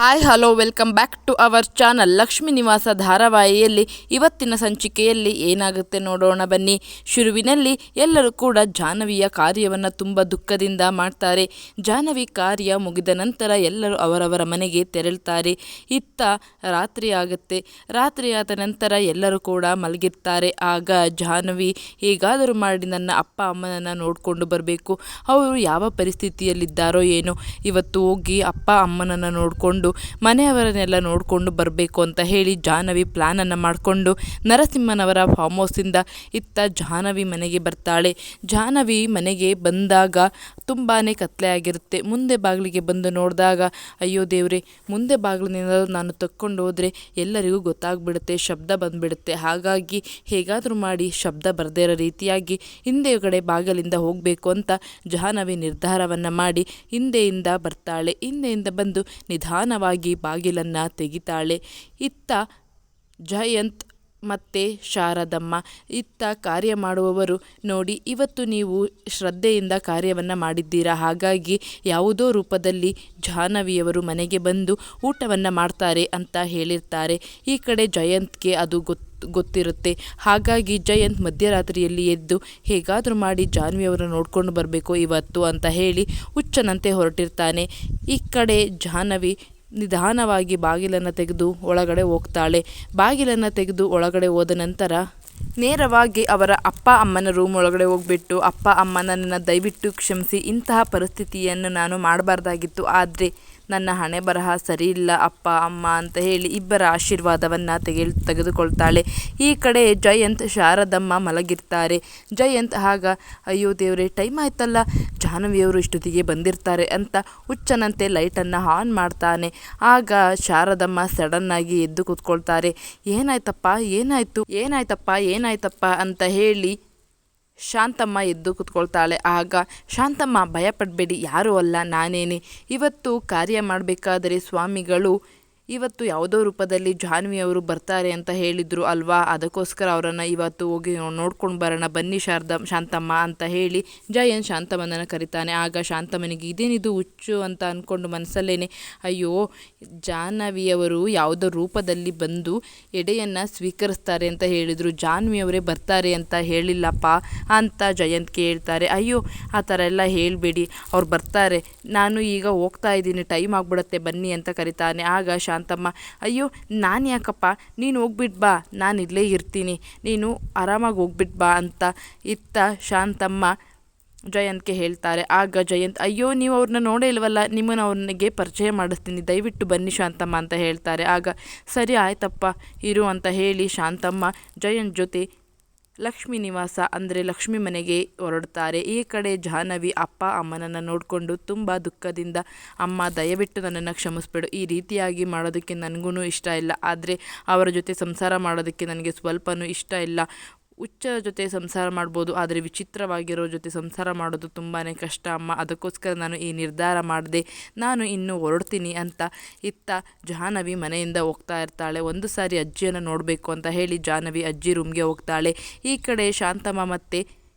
Hi hello welcome back to our channel Lakshmi Nivasa ಧಾರಾವಾಹಿಯಲ್ಲಿ ಇವತ್ತಿನ ಸಂಚಿಕೆಯಲ್ಲಿ ಏನಾಗುತ್ತೆ ನೋಡೋಣ ಬನ್ನಿ. ಶುರುವಿನಲ್ಲಿ ಎಲ್ಲರೂ ಕೂಡ ಜಾಹ್ನವಿಯ ಕಾರ್ಯವನ್ನು ತುಂಬ ದುಃಖದಿಂದ ಮಾಡ್ತಾರೆ. ಜಾಹ್ನವಿ ಕಾರ್ಯ ಮುಗಿದ ನಂತರ ಎಲ್ಲರೂ ಅವರವರ ಮನೆಗೆ ತೆರಳುತ್ತಾರೆ. ಇತ್ತ ರಾತ್ರಿ ಆಗುತ್ತೆ. ರಾತ್ರಿಯಾದ ನಂತರ ಎಲ್ಲರೂ ಕೂಡ ಮಲಗಿರ್ತಾರೆ. ಆಗ ಜಾಹ್ನವಿ ಹೇಗಾದರೂ ಮಾಡಿ ನನ್ನ ಅಪ್ಪ ಅಮ್ಮನನ್ನು ನೋಡಿಕೊಂಡು ಬರಬೇಕು, ಅವರು ಯಾವ ಪರಿಸ್ಥಿತಿಯಲ್ಲಿದ್ದಾರೋ ಏನೋ, ಇವತ್ತು ಹೋಗಿ ಅಪ್ಪ ಅಮ್ಮನನ್ನು ನೋಡಿಕೊಂಡು ಮನೆಯವರನ್ನೆಲ್ಲ ನೋಡಿಕೊಂಡು ಬರಬೇಕು ಅಂತ ಹೇಳಿ ಜಾಹ್ನವಿ ಪ್ಲ್ಯಾನನ್ನು ಮಾಡಿಕೊಂಡು ನರಸಿಂಹನವರ ಫಾರ್ಮ್ ಹೌಸಿಂದ ಇತ್ತ ಜಾಹ್ನವಿ ಮನೆಗೆ ಬರ್ತಾಳೆ. ಜಾಹ್ನವಿ ಮನೆಗೆ ಬಂದಾಗ ತುಂಬಾ ಕತ್ಲೆ ಆಗಿರುತ್ತೆ. ಮುಂದೆ ಬಾಗಿಲಿಗೆ ಬಂದು ನೋಡಿದಾಗ ಅಯ್ಯೋ ದೇವ್ರೆ, ಮುಂದೆ ಬಾಗಿಲಿನಿಂದ ನಾನು ತಕ್ಕೊಂಡು ಹೋದರೆ ಎಲ್ಲರಿಗೂ ಗೊತ್ತಾಗ್ಬಿಡುತ್ತೆ, ಶಬ್ದ ಬಂದುಬಿಡುತ್ತೆ. ಹಾಗಾಗಿ ಹೇಗಾದರೂ ಮಾಡಿ ಶಬ್ದ ಬರದೇ ಇರೋ ರೀತಿಯಾಗಿ ಹಿಂದೆಗಡೆ ಬಾಗಿಲಿಂದ ಹೋಗಬೇಕು ಅಂತ ಜಾಹ್ನವಿ ನಿರ್ಧಾರವನ್ನು ಮಾಡಿ ಹಿಂದೆಯಿಂದ ಬರ್ತಾಳೆ. ಹಿಂದೆಯಿಂದ ಬಂದು ನಿಧಾನವಾಗಿ ಬಾಗಿಲನ್ನು ತೆಗಿತಾಳೆ. ಇತ್ತ ಜಯಂತ್ ಮತ್ತು ಶಾರದಮ್ಮ ಇತ್ತ ಕಾರ್ಯ ಮಾಡುವವರು ನೋಡಿ, ಇವತ್ತು ನೀವು ಶ್ರದ್ಧೆಯಿಂದ ಕಾರ್ಯವನ್ನು ಮಾಡಿದ್ದೀರಾ, ಹಾಗಾಗಿ ಯಾವುದೋ ರೂಪದಲ್ಲಿ ಜಾಹ್ನವಿಯವರು ಮನೆಗೆ ಬಂದು ಊಟವನ್ನು ಮಾಡ್ತಾರೆ ಅಂತ ಹೇಳಿರ್ತಾರೆ. ಈ ಕಡೆ ಜಯಂತ್ಗೆ ಅದು ಗೊತ್ತಿರುತ್ತೆ. ಹಾಗಾಗಿ ಜಯಂತ್ ಮಧ್ಯರಾತ್ರಿಯಲ್ಲಿ ಎದ್ದು ಹೇಗಾದರೂ ಮಾಡಿ ಜಾಹ್ನವಿಯವರನ್ನು ನೋಡ್ಕೊಂಡು ಬರಬೇಕು ಇವತ್ತು ಅಂತ ಹೇಳಿ ಹುಚ್ಚನಂತೆ ಹೊರಟಿರ್ತಾನೆ. ಈ ಕಡೆ ಜಾಹ್ನವಿ ನಿಧಾನವಾಗಿ ಬಾಗಿಲನ್ನು ತೆಗೆದು ಒಳಗಡೆ ಹೋಗ್ತಾಳೆ. ಬಾಗಿಲನ್ನು ತೆಗೆದು ಒಳಗಡೆ ಹೋದ ನಂತರ ನೇರವಾಗಿ ಅವರ ಅಪ್ಪ ಅಮ್ಮನ ರೂಮ್ ಒಳಗಡೆ ಹೋಗ್ಬಿಟ್ಟು, ಅಪ್ಪ ಅಮ್ಮ ನನ್ನನ್ನು ದಯವಿಟ್ಟು ಕ್ಷಮಿಸಿ, ಇಂತಹ ಪರಿಸ್ಥಿತಿಯನ್ನು ನಾನು ಮಾಡಬಾರ್ದಾಗಿತ್ತು, ಆದರೆ ನನ್ನ ಹಣೆ ಬರಹ ಸರಿ ಇಲ್ಲ ಅಪ್ಪ ಅಮ್ಮ ಅಂತ ಹೇಳಿ ಇಬ್ಬರ ಆಶೀರ್ವಾದವನ್ನು ತೆಗೆದುಕೊಳ್ತಾಳೆ. ಈ ಕಡೆ ಜಯಂತ್ ಶಾರದಮ್ಮ ಮಲಗಿರ್ತಾರೆ. ಜಯಂತ್ ಆಗ ಅಯ್ಯೋ ದೇವರೇ, ಟೈಮ್ ಆಯ್ತಲ್ಲ, ಜಾಹ್ನವಿಯವರು ಇಷ್ಟೊತ್ತಿಗೆ ಬಂದಿರ್ತಾರೆ ಅಂತ ಹುಚ್ಚನಂತೆ ಲೈಟನ್ನು ಆನ್ ಮಾಡ್ತಾನೆ. ಆಗ ಶಾರದಮ್ಮ ಸಡನ್ನಾಗಿ ಎದ್ದು ಕೂತ್ಕೊಳ್ತಾರೆ. ಏನಾಯ್ತಪ್ಪ ಅಂತ ಹೇಳಿ ಶಾಂತಮ್ಮ ಎದ್ದು ಕೂತ್ಕೊಳ್ತಾಳೆ. ಆಗ ಶಾಂತಮ್ಮ, ಭಯಪಡಬೇಡಿ, ಯಾರೂ ಅಲ್ಲ, ನಾನೇನೆ. ಇವತ್ತು ಕಾರ್ಯ ಮಾಡಬೇಕಾದರೆ ಸ್ವಾಮಿಗಳು ಇವತ್ತು ಯಾವುದೋ ರೂಪದಲ್ಲಿ ಜಾಹ್ನವಿಯವರು ಬರ್ತಾರೆ ಅಂತ ಹೇಳಿದರು ಅಲ್ವಾ, ಅದಕ್ಕೋಸ್ಕರ ಅವರನ್ನು ಇವತ್ತು ಹೋಗಿ ನೋಡ್ಕೊಂಡು ಬರೋಣ ಬನ್ನಿ ಶಾಂತಮ್ಮ ಅಂತ ಹೇಳಿ ಜಯಂತ್ ಶಾಂತಮ್ಮನನ್ನು ಕರೀತಾನೆ. ಆಗ ಶಾಂತಮ್ಮನಿಗೆ ಇದೇನಿದು ಹುಚ್ಚು ಅಂತ ಅಂದ್ಕೊಂಡು ಮನಸ್ಸಲ್ಲೇನೆ, ಅಯ್ಯೋ ಜಾಹ್ನವಿಯವರು ಯಾವುದೋ ರೂಪದಲ್ಲಿ ಬಂದು ಎಡೆಯನ್ನು ಸ್ವೀಕರಿಸ್ತಾರೆ ಅಂತ ಹೇಳಿದರು, ಜಾಹ್ನವಿಯವರೇ ಬರ್ತಾರೆ ಅಂತ ಹೇಳಿಲ್ಲಪ್ಪ ಅಂತ ಜಯಂತ್ಗೆ ಹೇಳ್ತಾರೆ. ಅಯ್ಯೋ ಆ ಥರ ಎಲ್ಲ ಹೇಳಬೇಡಿ, ಅವ್ರು ಬರ್ತಾರೆ, ನಾನು ಈಗ ಹೋಗ್ತಾ ಇದ್ದೀನಿ, ಟೈಮ್ ಆಗಿಬಿಡುತ್ತೆ ಬನ್ನಿ ಅಂತ ಕರೀತಾನೆ. ಆಗ ಶಾಂತಮ್ಮ, ಅಯ್ಯೋ ನಾನು ಯಾಕಪ್ಪ, ನೀನು ಹೋಗ್ಬಿಟ್ಟು ಬಾ, ನಾನು ಇಲ್ಲೇ ಇರ್ತೀನಿ, ನೀನು ಆರಾಮಾಗಿ ಹೋಗ್ಬಿಟ್ಟು ಬಾ ಅಂತ ಇತ್ತ ಶಾಂತಮ್ಮ ಜಯಂತ್ಗೆ ಹೇಳ್ತಾರೆ. ಆಗ ಜಯಂತ್, ಅಯ್ಯೋ ನೀವು ಅವ್ರನ್ನ ನೋಡೇ ಇಲ್ವಲ್ಲ, ನಿಮ್ಮನ್ನು ಅವ್ರಿಗೆ ಪರಿಚಯ ಮಾಡಿಸ್ತೀನಿ, ದಯವಿಟ್ಟು ಬನ್ನಿ ಶಾಂತಮ್ಮ ಅಂತ ಹೇಳ್ತಾರೆ. ಆಗ ಸರಿ ಆಯ್ತಪ್ಪ ಇರು ಅಂತ ಹೇಳಿ ಶಾಂತಮ್ಮ ಜಯಂತ್ ಜೊತೆ ಲಕ್ಷ್ಮೀ ನಿವಾಸ ಅಂದರೆ ಲಕ್ಷ್ಮಿ ಮನೆಗೆ ಹೊರಡ್ತಾರೆ. ಈ ಕಡೆ ಜಾಹ್ನವಿ ಅಪ್ಪ ಅಮ್ಮನನ್ನು ನೋಡಿಕೊಂಡು ತುಂಬ ದುಃಖದಿಂದ, ಅಮ್ಮ ದಯವಿಟ್ಟು ನನ್ನನ್ನು ಕ್ಷಮಿಸ್ಬಿಡು, ಈ ರೀತಿಯಾಗಿ ಮಾಡೋದಕ್ಕೆ ನನಗೂ ಇಷ್ಟ ಇಲ್ಲ, ಆದರೆ ಅವರ ಜೊತೆ ಸಂಸಾರ ಮಾಡೋದಕ್ಕೆ ನನಗೆ ಸ್ವಲ್ಪನೂ ಇಷ್ಟ ಇಲ್ಲ. ಹುಚ್ಚರ ಜೊತೆ ಸಂಸಾರ ಮಾಡ್ಬೋದು, ಆದರೆ ವಿಚಿತ್ರವಾಗಿರೋ ಜೊತೆ ಸಂಸಾರ ಮಾಡೋದು ತುಂಬಾ ಕಷ್ಟ ಅಮ್ಮ, ಅದಕ್ಕೋಸ್ಕರ ನಾನು ಈ ನಿರ್ಧಾರ ಮಾಡಿದೆ, ನಾನು ಇನ್ನು ಹೊರಡ್ತೀನಿ ಅಂತ ಇತ್ತ ಜಾಹ್ನವಿ ಮನೆಯಿಂದ ಹೋಗ್ತಾ ಇರ್ತಾಳೆ. ಒಂದು ಸಾರಿ ಅಜ್ಜಿಯನ್ನು ನೋಡಬೇಕು ಅಂತ ಹೇಳಿ ಜಾಹ್ನವಿ ಅಜ್ಜಿ ರೂಮ್ಗೆ ಹೋಗ್ತಾಳೆ. ಈ ಕಡೆ ಶಾಂತಮ್ಮ ಮತ್ತು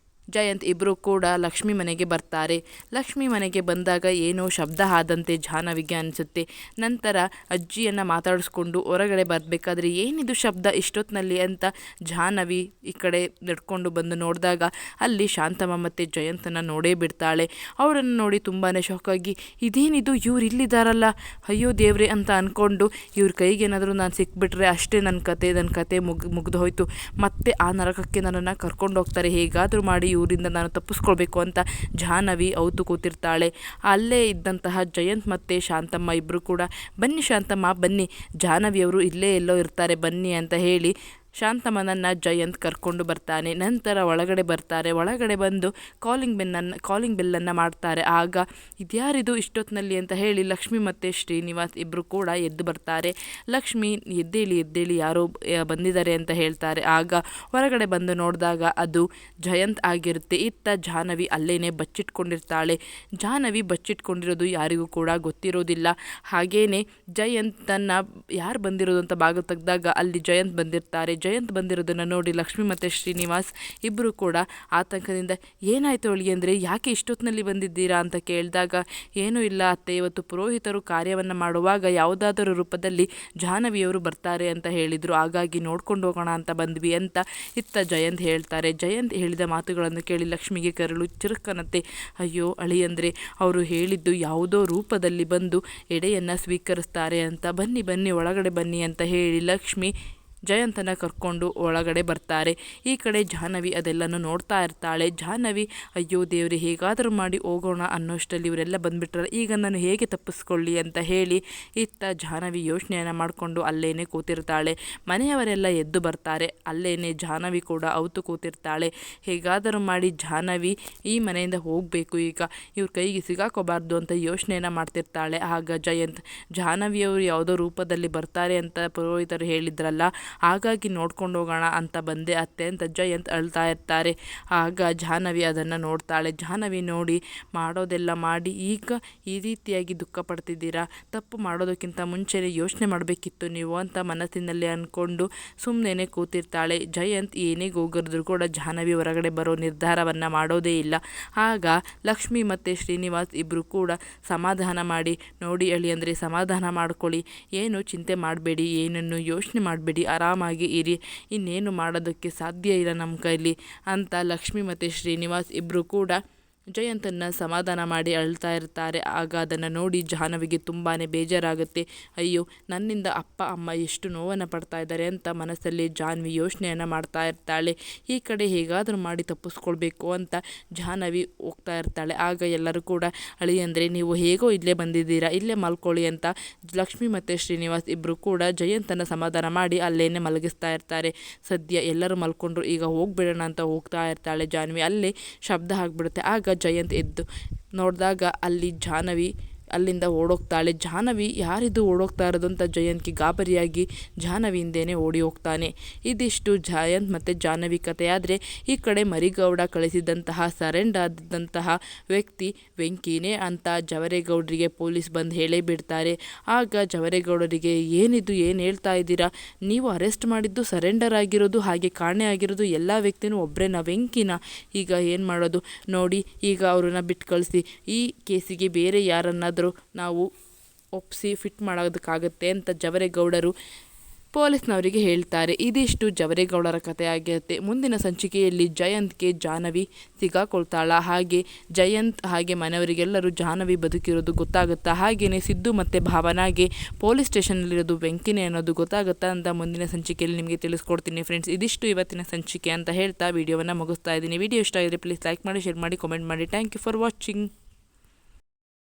ಜಯಂತ್ ಇಬ್ಬರು ಕೂಡ ಲಕ್ಷ್ಮಿ ಮನೆಗೆ ಬರ್ತಾರೆ. ಲಕ್ಷ್ಮಿ ಮನೆಗೆ ಬಂದಾಗ ಏನೋ ಶಬ್ದ ಆದಂತೆ ಜಾಹ್ನವಿಗೆ ಅನಿಸುತ್ತೆ. ನಂತರ ಅಜ್ಜಿಯನ್ನು ಮಾತಾಡಿಸ್ಕೊಂಡು ಹೊರಗಡೆ ಬರಬೇಕಾದ್ರೆ ಏನಿದು ಶಬ್ದ ಇಷ್ಟೊತ್ತಿನಲ್ಲಿ ಅಂತ ಜಾಹ್ನವಿ ಈ ಕಡೆ ನಡ್ಕೊಂಡು ಬಂದು ನೋಡಿದಾಗ ಅಲ್ಲಿ ಶಾಂತಮ್ಮ ಮತ್ತು ಜಯಂತನ್ನು ನೋಡೇ ಬಿಡ್ತಾಳೆ. ಅವರನ್ನು ನೋಡಿ ತುಂಬಾ ಶಾಕಾಗಿ, ಇದೇನಿದು ಇವ್ರು ಇಲ್ಲಿದ್ದಾರಲ್ಲ, ಅಯ್ಯೋ ದೇವ್ರೆ ಅಂತ ಅಂದ್ಕೊಂಡು ಇವ್ರ ಕೈಗೇನಾದರೂ ನಾನು ಸಿಕ್ಬಿಟ್ರೆ ಅಷ್ಟೇ ನನ್ನ ಕತೆ ಮುಗಿದು ಹೋಯಿತು, ಮತ್ತೆ ಆ ನರಕಕ್ಕೆ ನನ್ನನ್ನು ಕರ್ಕೊಂಡು ಹೋಗ್ತಾರೆ, ಹೇಗಾದರೂ ಮಾಡಿ ಇವರಿಂದ ನಾನು ತಪ್ಪಿಸ್ಕೊಳ್ಬೇಕು ಅಂತ ಜಾಹ್ನವಿ ಅವತ್ತು ಕೂತಿರ್ತಾಳೆ. ಅಲ್ಲೇ ಇದ್ದಂತಹ ಜಯಂತ್ ಮತ್ತು ಶಾಂತಮ್ಮ ಇಬ್ಬರು ಕೂಡ, ಬನ್ನಿ ಶಾಂತಮ್ಮ ಬನ್ನಿ, ಜಾಹ್ನವಿಯವರು ಇಲ್ಲೇ ಎಲ್ಲೋ ಇರ್ತಾರೆ ಬನ್ನಿ ಅಂತ ಹೇಳಿ ಶಾಂತಮ್ಮನನ್ನು ಜಯಂತ್ ಕರ್ಕೊಂಡು ಬರ್ತಾನೆ. ನಂತರ ಒಳಗಡೆ ಬರ್ತಾರೆ. ಒಳಗಡೆ ಬಂದು ಕಾಲಿಂಗ್ ಬೆಲ್ಲನ್ನು ಮಾಡ್ತಾರೆ. ಆಗ ಇದ್ಯಾರಿದು ಇಷ್ಟೊತ್ತಿನಲ್ಲಿ ಅಂತ ಹೇಳಿ ಲಕ್ಷ್ಮಿ ಮತ್ತು ಶ್ರೀನಿವಾಸ್ ಇಬ್ಬರು ಕೂಡ ಎದ್ದು ಬರ್ತಾರೆ. ಲಕ್ಷ್ಮಿ, ಎದ್ದೇಳಿ ಯಾರೋ ಬಂದಿದ್ದಾರೆ ಅಂತ ಹೇಳ್ತಾರೆ. ಆಗ ಹೊರಗಡೆ ಬಂದು ನೋಡಿದಾಗ ಅದು ಜಯಂತ್ ಆಗಿರುತ್ತೆ. ಇತ್ತ ಜಾಹ್ನವಿ ಅಲ್ಲೇನೆ ಬಚ್ಚಿಟ್ಕೊಂಡಿರ್ತಾಳೆ. ಜಾಹ್ನವಿ ಬಚ್ಚಿಟ್ಕೊಂಡಿರೋದು ಯಾರಿಗೂ ಕೂಡ ಗೊತ್ತಿರೋದಿಲ್ಲ. ಹಾಗೇನೆ ಜಯಂತನ್ನು ಯಾರು ಬಂದಿರೋದು ಅಂತ ಬಾಗಿಲು ತೆಗೆದಾಗ ಅಲ್ಲಿ ಜಯಂತ್ ಬಂದಿರ್ತಾರೆ. ಜಯಂತ್ ಬಂದಿರೋದನ್ನು ನೋಡಿ ಲಕ್ಷ್ಮಿ ಮತ್ತು ಶ್ರೀನಿವಾಸ್ ಇಬ್ಬರು ಕೂಡ ಆತಂಕದಿಂದ ಏನಾಯಿತು ಅಳಿಯಂದ್ರೆ, ಯಾಕೆ ಇಷ್ಟೊತ್ತಿನಲ್ಲಿ ಬಂದಿದ್ದೀರಾ ಅಂತ ಕೇಳಿದಾಗ, ಏನೂ ಇಲ್ಲ ಅತ್ತೆ, ಇವತ್ತು ಪುರೋಹಿತರು ಕಾರ್ಯವನ್ನು ಮಾಡುವಾಗ ಯಾವುದಾದರೂ ರೂಪದಲ್ಲಿ ಜಾಹ್ನವಿಯವರು ಬರ್ತಾರೆ ಅಂತ ಹೇಳಿದರು, ಹಾಗಾಗಿ ನೋಡ್ಕೊಂಡು ಹೋಗೋಣ ಅಂತ ಬಂದ್ವಿ ಅಂತ ಇತ್ತ ಜಯಂತ್ ಹೇಳ್ತಾರೆ. ಜಯಂತ್ ಹೇಳಿದ ಮಾತುಗಳನ್ನು ಕೇಳಿ ಲಕ್ಷ್ಮಿಗೆ ಕರಳು ಚಿರುಕನತ್ತೆ. ಅಯ್ಯೋ ಅಳಿಯಂದ್ರೆ, ಅವರು ಹೇಳಿದ್ದು ಯಾವುದೋ ರೂಪದಲ್ಲಿ ಬಂದು ಎಡೆಯನ್ನು ಸ್ವೀಕರಿಸ್ತಾರೆ ಅಂತ. ಬನ್ನಿ ಬನ್ನಿ ಒಳಗಡೆ ಬನ್ನಿ ಅಂತ ಹೇಳಿ ಲಕ್ಷ್ಮಿ ಜಯಂತನ ಕರ್ಕೊಂಡು ಒಳಗಡೆ ಬರ್ತಾರೆ. ಈ ಕಡೆ ಜಾಹ್ನವಿ ಅದೆಲ್ಲನೂ ನೋಡ್ತಾ ಇರ್ತಾಳೆ. ಜಾಹ್ನವಿ ಅಯ್ಯೋ ದೇವ್ರಿ, ಹೇಗಾದರೂ ಮಾಡಿ ಹೋಗೋಣ ಅನ್ನೋಷ್ಟರಲ್ಲಿ ಇವರೆಲ್ಲ ಬಂದುಬಿಟ್ರಲ್ಲ, ಈಗ ನಾನು ಹೇಗೆ ತಪ್ಪಿಸ್ಕೊಳ್ಳಿ ಅಂತ ಹೇಳಿ ಇತ್ತ ಜಾಹ್ನವಿ ಯೋಚನೆಯನ್ನು ಮಾಡಿಕೊಂಡು ಅಲ್ಲೇನೆ ಕೂತಿರ್ತಾಳೆ. ಮನೆಯವರೆಲ್ಲ ಎದ್ದು ಬರ್ತಾರೆ. ಅಲ್ಲೇನೆ ಜಾಹ್ನವಿ ಕೂಡ ಅವತ್ತು ಕೂತಿರ್ತಾಳೆ. ಹೇಗಾದರೂ ಮಾಡಿ ಜಾಹ್ನವಿ ಈ ಮನೆಯಿಂದ ಹೋಗಬೇಕು, ಈಗ ಇವ್ರ ಕೈಗೆ ಸಿಗಾಕೋಬಾರ್ದು ಅಂತ ಯೋಚನೆಯನ್ನು ಮಾಡ್ತಿರ್ತಾಳೆ. ಆಗ ಜಯಂತ್, ಜಾಹ್ನವಿಯವರು ಯಾವುದೋ ರೂಪದಲ್ಲಿ ಬರ್ತಾರೆ ಅಂತ ಪುರೋಹಿತರು ಹೇಳಿದ್ರಲ್ಲ, ಹಾಗಾಗಿ ನೋಡ್ಕೊಂಡು ಹೋಗೋಣ ಅಂತ ಬಂದೆ ಅತ್ತೆ ಅಂತ ಜಯಂತ್ ಅಳ್ತಾ ಇರ್ತಾರೆ. ಆಗ ಜಾಹ್ನವಿ ಅದನ್ನು ನೋಡ್ತಾಳೆ. ಜಾಹ್ನವಿ ನೋಡಿ, ಮಾಡೋದೆಲ್ಲ ಮಾಡಿ ಈಗ ಈ ರೀತಿಯಾಗಿ ದುಃಖ ಪಡ್ತಿದ್ದೀರಾ, ತಪ್ಪು ಮಾಡೋದಕ್ಕಿಂತ ಮುಂಚೆನೇ ಯೋಚನೆ ಮಾಡಬೇಕಿತ್ತು ನೀವು ಅಂತ ಮನಸ್ಸಿನಲ್ಲಿ ಅಂದ್ಕೊಂಡು ಸುಮ್ಮನೆ ಕೂತಿರ್ತಾಳೆ. ಜಯಂತ್ ಏನೇ ಹೋಗಿದ್ರು ಕೂಡ ಜಾಹ್ನವಿ ಹೊರಗಡೆ ಬರೋ ನಿರ್ಧಾರವನ್ನು ಮಾಡೋದೇ ಇಲ್ಲ. ಆಗ ಲಕ್ಷ್ಮಿ ಮತ್ತು ಶ್ರೀನಿವಾಸ್ ಇಬ್ಬರು ಕೂಡ ಸಮಾಧಾನ ಮಾಡಿ, ನೋಡಿ ಅಳಿಯಂದ್ರೆ, ಸಮಾಧಾನ ಮಾಡ್ಕೊಳ್ಳಿ, ಏನು ಚಿಂತೆ ಮಾಡಬೇಡಿ, ಏನನ್ನು ಯೋಚನೆ ಮಾಡಬೇಡಿ, ಆರಾಮಾಗಿ ಇರಿ, ಇನ್ನೇನು ಮಾಡೋದಕ್ಕೆ ಸಾಧ್ಯ ಇಲ್ಲ ನಮ್ಮ ಕೈಲಿ ಅಂತ ಲಕ್ಷ್ಮಿ ಮತ್ತು ಶ್ರೀನಿವಾಸ್ ಇಬ್ಬರು ಕೂಡ ಜಯಂತನ್ನು ಸಮಾಧಾನ ಮಾಡಿ ಅಳ್ತಾ ಇರ್ತಾರೆ. ಆಗ ಅದನ್ನು ನೋಡಿ ಜಾಹ್ನವಿಗೆ ತುಂಬಾ ಬೇಜಾರಾಗುತ್ತೆ. ಅಯ್ಯೋ, ನನ್ನಿಂದ ಅಪ್ಪ ಅಮ್ಮ ಎಷ್ಟು ನೋವನ್ನು ಪಡ್ತಾ ಇದ್ದಾರೆ ಅಂತ ಮನಸ್ಸಲ್ಲಿ ಜಾಹ್ನವಿ ಯೋಚನೆಯನ್ನು ಮಾಡ್ತಾ ಇರ್ತಾಳೆ. ಈ ಕಡೆ ಹೇಗಾದರೂ ಮಾಡಿ ತಪ್ಪಿಸ್ಕೊಳ್ಬೇಕು ಅಂತ ಜಾಹ್ನವಿ ಹೋಗ್ತಾ ಇರ್ತಾಳೆ. ಆಗ ಎಲ್ಲರೂ ಕೂಡ ಅಳಿಯಂದ್ರೆ, ನೀವು ಹೇಗೋ ಇಲ್ಲೇ ಬಂದಿದ್ದೀರಾ, ಇಲ್ಲೇ ಮಲ್ಕೊಳ್ಳಿ ಅಂತ ಲಕ್ಷ್ಮಿ ಮತ್ತು ಶ್ರೀನಿವಾಸ್ ಇಬ್ಬರು ಕೂಡ ಜಯಂತನ ಸಮಾಧಾನ ಮಾಡಿ ಅಲ್ಲೇನೆ ಮಲಗಿಸ್ತಾ ಇರ್ತಾರೆ. ಸದ್ಯ ಎಲ್ಲರೂ ಮಲ್ಕೊಂಡ್ರು, ಈಗ ಹೋಗ್ಬಿಡೋಣ ಅಂತ ಹೋಗ್ತಾ ಇರ್ತಾಳೆ ಜಾಹ್ನವಿ. ಅಲ್ಲೇ ಶಬ್ದ ಆಗಿಬಿಡುತ್ತೆ. ಆಗ ಜಯಂತ್ ಎದ್ದು ನೋಡಿದಾಗ ಅಲ್ಲಿ ಜಾಹ್ನವಿ ಅಲ್ಲಿಂದ ಓಡೋಗ್ತಾಳೆ. ಜಾಹ್ನವಿ, ಯಾರಿದು ಓಡೋಗ್ತಾ ಇರೋದು ಅಂತ ಜಯಂತ್ಗೆ ಗಾಬರಿಯಾಗಿ ಜಾಹ್ನವಿ ಹಿಂದೆಯೇ ಓಡಿ ಹೋಗ್ತಾನೆ. ಇದಿಷ್ಟು ಜಯಂತ್ ಮತ್ತು ಜಾಹ್ನವಿ ಕಥೆ. ಆದರೆ ಈ ಕಡೆ ಮರಿಗೌಡ ಕಳಿಸಿದಂತಹ ಸರೆಂಡರ್ ಆದಂತಹ ವ್ಯಕ್ತಿ ವೆಂಕಿನೇ ಅಂತ ಜವರೇಗೌಡರಿಗೆ ಪೊಲೀಸ್ ಬಂದು ಹೇಳೇ ಬಿಡ್ತಾರೆ. ಆಗ ಜವರೇಗೌಡರಿಗೆ, ಏನಿದು, ಏನು ಹೇಳ್ತಾ ಇದ್ದೀರಾ, ನೀವು ಅರೆಸ್ಟ್ ಮಾಡಿದ್ದು ಸರೆಂಡರ್ ಆಗಿರೋದು ಹಾಗೆ ಕಾಣೆ ಆಗಿರೋದು ಎಲ್ಲ ವ್ಯಕ್ತಿನೂ ಒಬ್ಬರೇನಾ, ವೆಂಕಿನ, ಈಗ ಏನು ಮಾಡೋದು ನೋಡಿ, ಈಗ ಅವ್ರನ್ನ ಬಿಟ್ಟು ಕಳಿಸಿ, ಈ ಕೇಸಿಗೆ ಬೇರೆ ಯಾರನ್ನಾದರೂ ನಾವು ಒಪ್ಪಿಸಿ ಫಿಟ್ ಮಾಡೋದಕ್ಕಾಗತ್ತೆ ಅಂತ ಜವರೇಗೌಡರು ಪೊಲೀಸ್ನವರಿಗೆ ಹೇಳ್ತಾರೆ. ಇದಿಷ್ಟು ಜವರೇಗೌಡರ ಕಥೆ ಆಗಿರುತ್ತೆ. ಮುಂದಿನ ಸಂಚಿಕೆಯಲ್ಲಿ ಜಯಂತ್ಗೆ ಜಾಹ್ನವಿ ಸಿಗಾಕೊಳ್ತಾಳ, ಹಾಗೆ ಜಯಂತ್ ಹಾಗೆ ಮನೆಯವರಿಗೆಲ್ಲರೂ ಜಾಹ್ನವಿ ಬದುಕಿರೋದು ಗೊತ್ತಾಗುತ್ತಾ, ಹಾಗೆಯೇ ಸಿದ್ದು ಮತ್ತು ಭಾವನಾಗೆ ಪೊಲೀಸ್ ಸ್ಟೇಷನಲ್ಲಿರೋದು ವೆಂಕಿನೇ ಅನ್ನೋದು ಗೊತ್ತಾಗುತ್ತಾ ಅಂತ ಮುಂದಿನ ಸಂಚಿಕೆಯಲ್ಲಿ ನಿಮಗೆ ತಿಳಿಸ್ಕೊಡ್ತೀನಿ ಫ್ರೆಂಡ್ಸ್. ಇದಿಷ್ಟು ಇವತ್ತಿನ ಸಂಚಿಕೆ ಅಂತ ಹೇಳ್ತಾ ವಿಡಿಯೋವನ್ನು ಮುಗಿಸ್ತಾ ಇದ್ದೀನಿ. ವಿಡಿಯೋ ಇಷ್ಟ ಆಗಿದ್ರೆ ಪ್ಲೀಸ್ ಲೈಕ್ ಮಾಡಿ, ಶೇರ್ ಮಾಡಿ, ಕಾಮೆಂಟ್ ಮಾಡಿ. Thank you for watching.